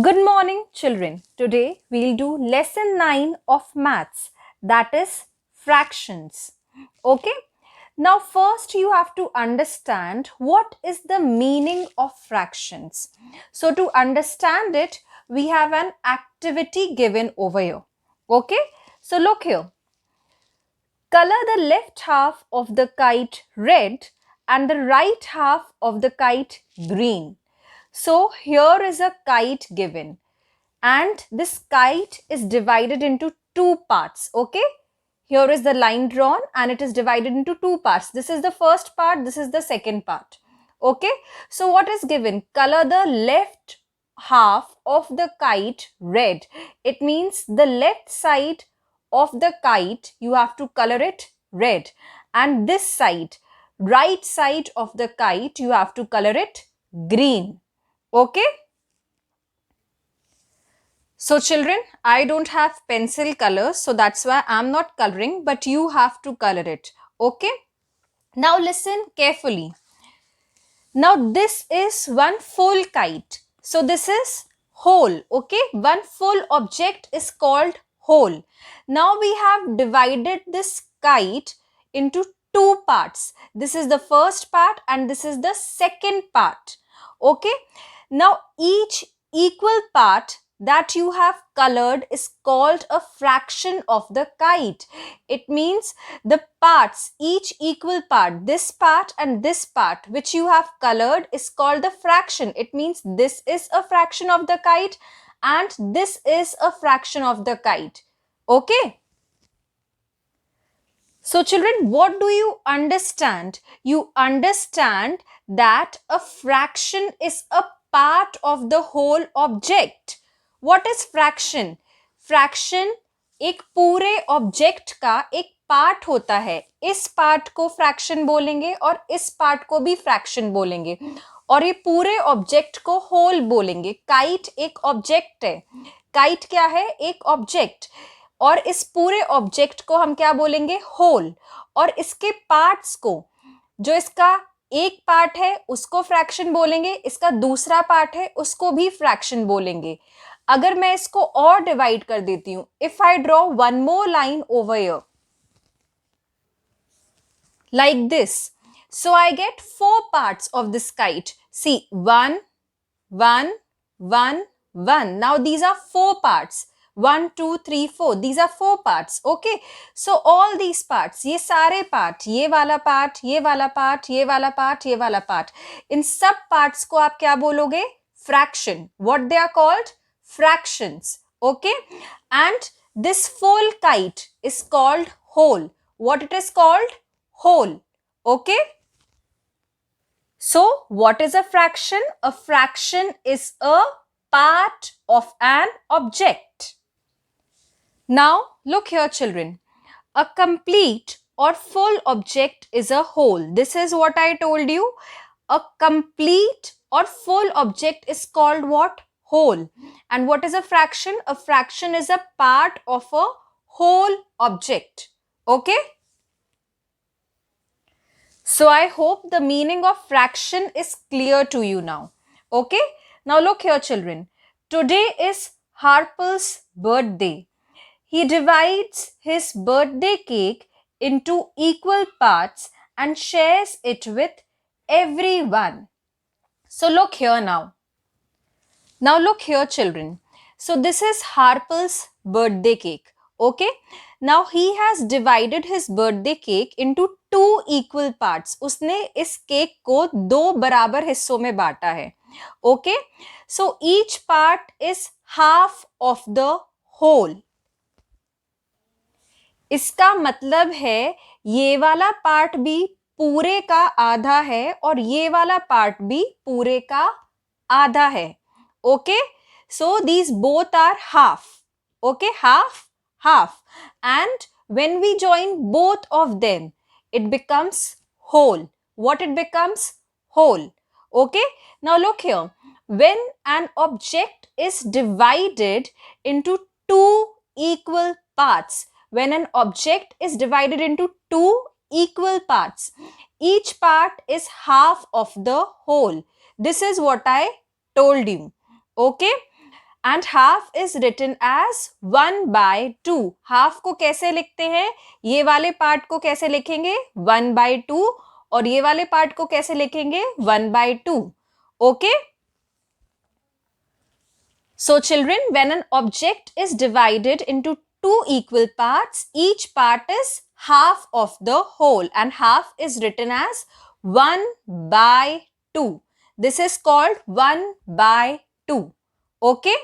Good morning, children. Today we'll do lesson 9 of maths, that is fractions. Okay? Now, first you have to understand what is the meaning of fractions. So, to understand it, we have an activity given over here. Okay? So, look here. Color the left half of the kite red and the right half of the kite green. So, here is a kite given and this kite is divided into two parts. Okay, here is the line drawn and it is divided into two parts. This is the first part, this is the second part. Okay, so what is given? Color the left half of the kite red. It means the left side of the kite you have to color it red, and this side, right side of the kite, you have to color it green. Okay, so children, I don't have pencil colors, so that's why I'm not coloring, but you have to color it. Okay? Now listen carefully. Now this is one full kite. So this is whole. Okay? One full object is called whole. Now we have divided this kite into two parts. This is the first part and this is the second part. Okay? Now each equal part that you have colored is called a fraction of the kite. It means the parts, each equal part, this part and this part which you have colored is called the fraction. It means this is a fraction of the kite and this is a fraction of the kite. Okay? So children, what do you understand? You understand that a fraction is a part of the whole object. What is fraction? Fraction एक पूरे object का एक part होता है. इस part को fraction बोलेंगे और इस पार्ट को भी फ्रैक्शन बोलेंगे और ये पूरे ऑब्जेक्ट को होल बोलेंगे. काइट एक ऑब्जेक्ट है. काइट क्या है? एक ऑब्जेक्ट. और इस पूरे ऑब्जेक्ट को हम क्या बोलेंगे? होल. और इसके पार्ट्स को, जो इसका एक पार्ट है उसको फ्रैक्शन बोलेंगे, इसका दूसरा पार्ट है उसको भी फ्रैक्शन बोलेंगे. अगर मैं इसको और डिवाइड कर देती हूं, if I draw one more line over here like this, so I get four parts of this kite. See, 1 1 1 1. Now these are four parts. 1 2 3 4. These are four parts. Okay, so all these parts, ये सारे part, ये वाला part, ये वाला part, ये वाला part, ये वाला पार्ट, इन सब पार्ट्स को आप क्या बोलोगे? Fraction. What they are called? Fractions. Okay, and this full kite is called whole. What it is called? Whole. Okay, so what is a fraction? A fraction is a part of an object. Now look here children, a complete or full object is a whole. This is what I told you. A complete or full object is called what? Whole. And what is a fraction? A fraction is a part of a whole object. Okay? So I hope the meaning of fraction is clear to you now. Okay? Now look here children. Today is Harpal's birthday. He divides his birthday cake into equal parts and shares it with everyone. So look here now. Now look here children. So this is Harpal's birthday cake. Okay. Now he has divided his birthday cake into two equal parts. उसने इस cake को दो बराबर हिस्सों में बांटा है. Okay. So each part is half of the whole. इसका मतलब है ये वाला पार्ट भी पूरे का आधा है और ये वाला पार्ट भी पूरे का आधा है. Okay, so these both are half. Okay, half, half. And when we join both of them, it becomes whole. What it becomes? Whole. Okay, now look here. When an object is divided into two equal parts, when an object is divided into two equal parts, each part is half of the whole. This is what I told you. Okay, and half is written as 1/2. Half को कैसे लिखते हैं? ये वाले part को कैसे लिखेंगे? 1/2, और ये वाले पार्ट को कैसे लिखेंगे? 1/2. Okay? So children, when an object is divided into two equal parts, each part is half of the whole, and half is written as 1/2. This is called 1/2. Okay?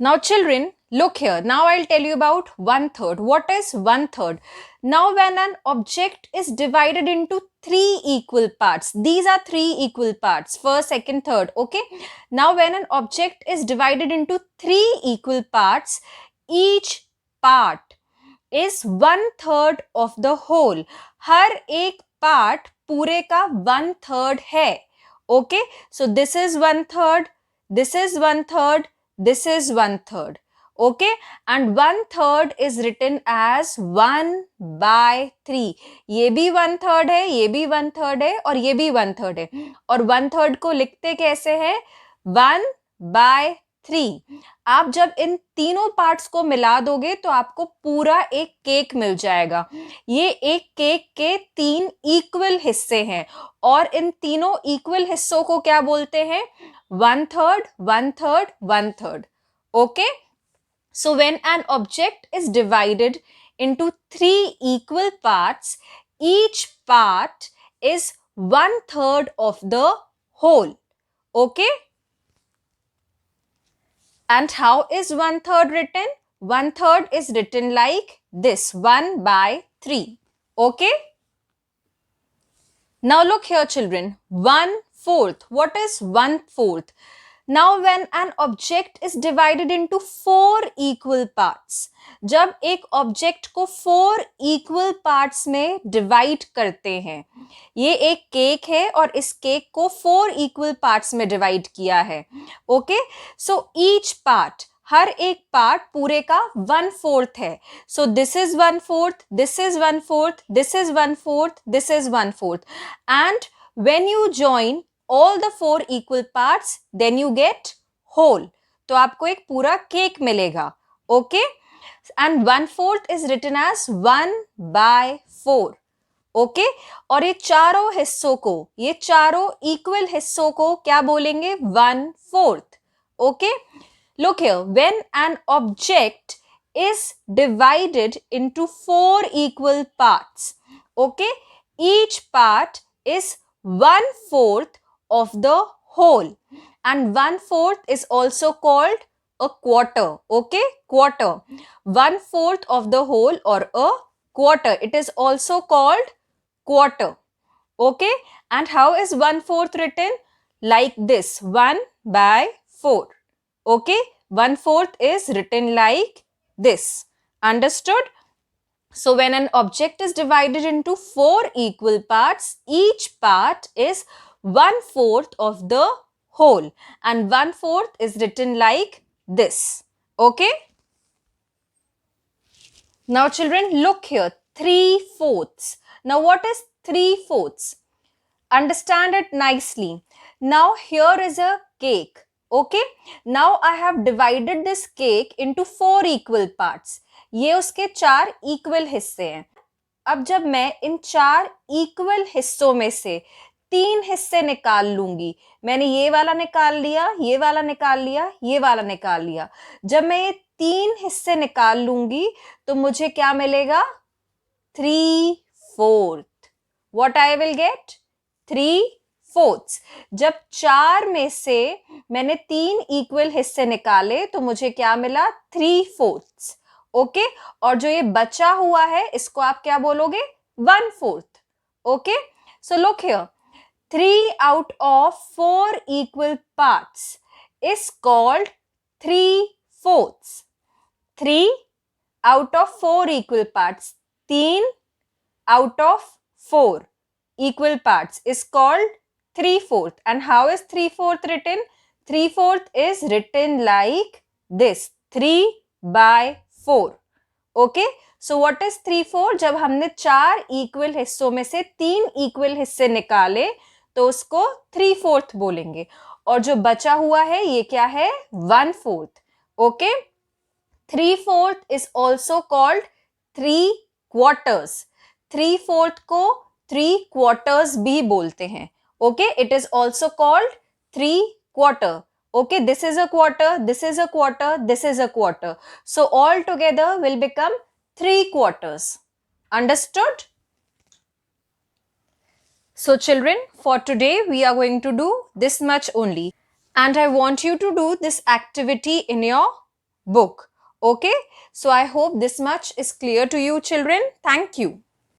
Now children, look here. Now I'll tell you about 1/3. What is 1/3? Now when an object is divided into three equal parts, these are three equal parts, first, second, third. Okay? Now when an object is divided into three equal parts, each part is 1/3 of the whole. हर एक part पूरे का 1/3 है. Okay? So this is 1/3, this is 1/3, this is 1/3. Okay? And 1/3 is written as 1/3. ये भी 1/3 है, ये भी 1/3 है, और ये भी 1/3 है. और 1/3 को लिखते कैसे है? 1/3. आप जब इन तीनों पार्ट्स को मिला दोगे तो आपको पूरा एक केक मिल जाएगा. ये एक केक के 3 इक्वल हिस्से हैं, और इन तीनों इक्वल हिस्सों को क्या बोलते हैं? 1/3, 1/3, 1/3. Okay? So when an object is divided into three equal parts, each part is 1/3 of the whole. Okay? And how is 1/3 written? 1/3 is written like this, 1/3. Okay? Now look here children, 1/4. What is 1/4? Now when an object is divided into 4 equal parts, जब एक object को 4 equal parts में divide करते हैं, ये एक cake है और इस केक को 4 equal parts में डिवाइड किया है. ओके? सो ईच पार्ट, हर एक पार्ट पूरे का 1/4 है. So this is 1/4, this is 1/4, this is 1/4, this is 1/4. And when you join all the 4 equal parts, then you get whole. तो आपको एक पूरा केक मिलेगा. Okay? And 1/4 is written as 1/4. Okay? और ये चारों हिस्सों को, ये चारों इक्वल हिस्सों को क्या बोलेंगे? 1/4. Okay? Look here, when an object is divided into 4 equal parts, okay, each part is 1/4 of the whole, and 1/4 is also called a quarter. Okay? Quarter. 1/4 of the whole, or a quarter. It is also called quarter. Okay? And how is 1/4 written? Like this, 1/4. Okay? 1/4 is written like this. Understood? So when an object is divided into 4 equal parts, each part is 1/4 of the whole, and 1/4 is written like this. Okay? Now children, look here, 3/4. Now what is 3/4? Understand it nicely. Now here is a cake. Okay? Now I have divided this cake into 4 equal parts. ये उसके 4 equal हिस्से हैं. अब जब मैं इन 4 equal हिस्सों में से 3 हिस्से निकाल लूंगी, मैंने ये वाला निकाल लिया, ये वाला निकाल लिया, ये वाला निकाल लिया. जब मैं ये 3 हिस्से निकाल लूंगी तो मुझे क्या मिलेगा? 3/4. What I will get? 3/4. जब 4 में से मैंने 3 इक्वल हिस्से निकाले तो मुझे क्या मिला? 3/4. ओके? और जो ये बचा हुआ है इसको आप क्या बोलोगे? 1/4. Okay? So look here, 3 out of 4 equal parts is called 3/4. 3 out of 4 equal parts. 3 out of 4 equal parts is called 3/4. And how is 3/4 written? 3/4 is written like this, 3/4. Okay? So what is 3/4? जब हमने 4 equal हिस्सों में से 3 equal हिस्से निकाले तो उसको 3/4 बोलेंगे. और जो बचा हुआ है ये क्या है? 1/4. Okay, 3/4 is also called 3/4. 3/4 को 3/4 भी बोलते हैं. Okay, it is also called 3/4. Okay, this is a quarter, this is a quarter, this is a quarter. So all together will become 3/4. Understood? So children, for today we are going to do this much only. And I want you to do this activity in your book. Okay? So I hope this much is clear to you children. Thank you.